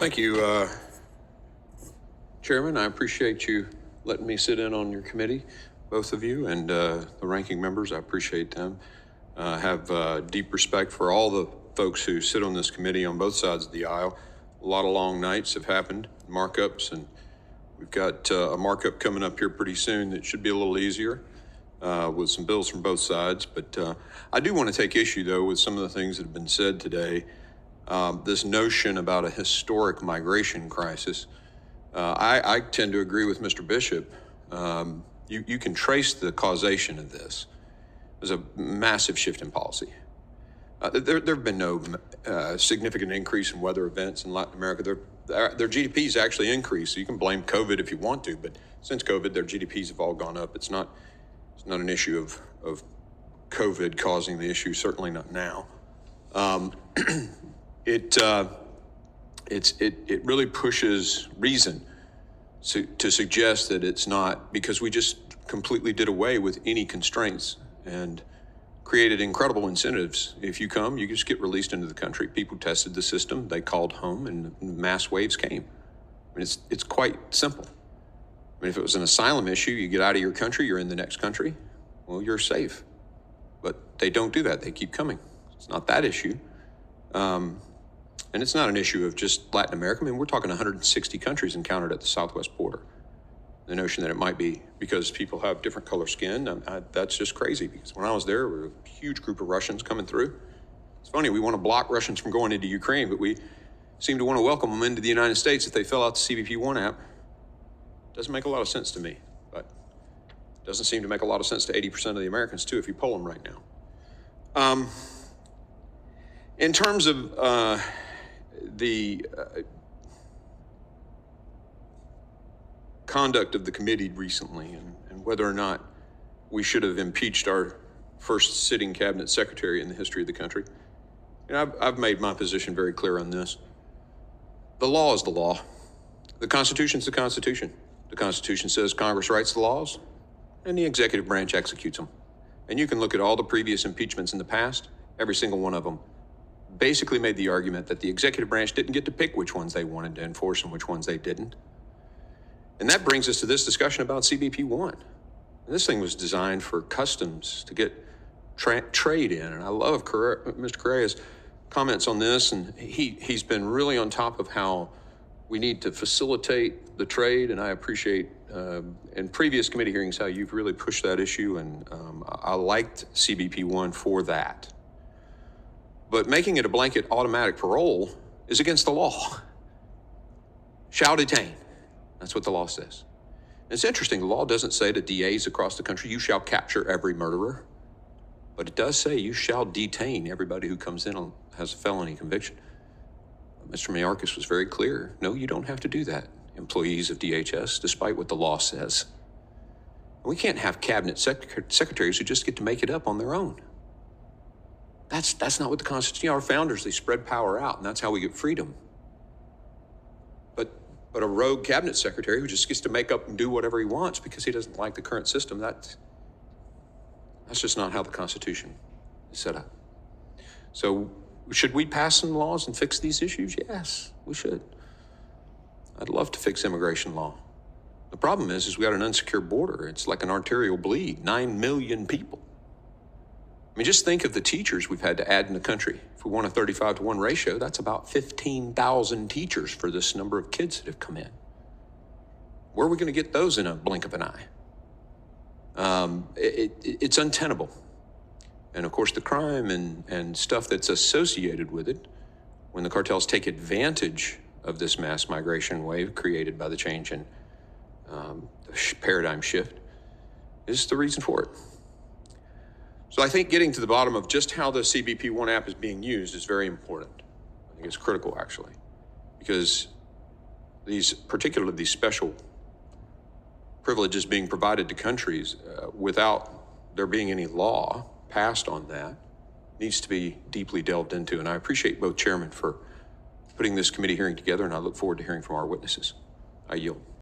Thank you, Chairman. I appreciate you letting me sit in on your committee, both of you, and the ranking members. I appreciate them. Have deep respect for all the folks who sit on this committee on both sides of the aisle. A lot of long nights have happened, markups, and we've got a markup coming up here pretty soon that should be a little easier with some bills from both sides. But I do want to take issue, though, with some of the things that have been said today. This notion about a historic migration crisis. I tend to agree with Mr. Bishop. You can trace the causation of this. There's a massive shift in policy. There have been no significant increase in weather events in Latin America. Their GDPs actually increased. So you can blame COVID if you want to, but since COVID, their GDPs have all gone up. It's not an issue of COVID causing the issue. Certainly not now. It really pushes reason to suggest that it's not, because we just completely did away with any constraints and created incredible incentives. If you come, you just get released into the country. People tested the system, they called home, and mass waves came. I mean, it's quite simple. I mean, if it was an asylum issue, you get out of your country, you're in the next country, well, you're safe. But they don't do that. They keep coming. It's not that issue. And it's not an issue of just Latin America. I mean, we're talking 160 countries encountered at the southwest border. The notion that it might be because people have different color skin, that's just crazy, because when I was there were a huge group of Russians coming through. It's funny, we want to block Russians from going into Ukraine, but we seem to want to welcome them into the United States if they fill out the CBP-1 app. Doesn't make a lot of sense to me, but it doesn't seem to make a lot of sense to 80% of the Americans, too, if you poll them right now. In terms of the conduct of the committee recently and whether or not we should have impeached our first sitting cabinet secretary in the history of the country, I've made my position very clear on this. The law is the law. The Constitution's the Constitution. The Constitution says Congress writes the laws and the executive branch executes them. And you can look at all the previous impeachments in the past, every single one of them basically made the argument that the executive branch didn't get to pick which ones they wanted to enforce and which ones they didn't. And that brings us to this discussion about CBP-1. This thing was designed for customs to get trade in. And I love Mr. Correa's comments on this. And he's been really on top of how we need to facilitate the trade. And I appreciate in previous committee hearings how you've really pushed that issue. And I liked CBP-1 for that. But making it a blanket automatic parole is against the law. Shall detain. That's what the law says. And it's interesting, the law doesn't say to DAs across the country, you shall capture every murderer. But it does say you shall detain everybody who comes in and has a felony conviction. Mr. Mayorkas was very clear. No, you don't have to do that, employees of DHS, despite what the law says. We can't have cabinet secretaries who just get to make it up on their own. That's not what the Constitution, our founders, they spread power out, and that's how we get freedom. But a rogue cabinet secretary who just gets to make up and do whatever he wants because he doesn't like the current system, that's just not how the Constitution is set up. So should we pass some laws and fix these issues? Yes, we should. I'd love to fix immigration law. The problem is we got an unsecure border. It's like an arterial bleed, 9 million people. I mean, just think of the teachers we've had to add in the country. If we want a 35-to-1 ratio, that's about 15,000 teachers for this number of kids that have come in. Where are we going to get those in a blink of an eye? It's untenable. And of course, the crime and stuff that's associated with it, when the cartels take advantage of this mass migration wave created by the change in the paradigm shift, is the reason for it. So I think getting to the bottom of just how the CBP-1 app is being used is very important. I think it's critical, actually, because particularly these special privileges being provided to countries without there being any law passed on that needs to be deeply delved into. And I appreciate both chairmen for putting this committee hearing together, and I look forward to hearing from our witnesses. I yield.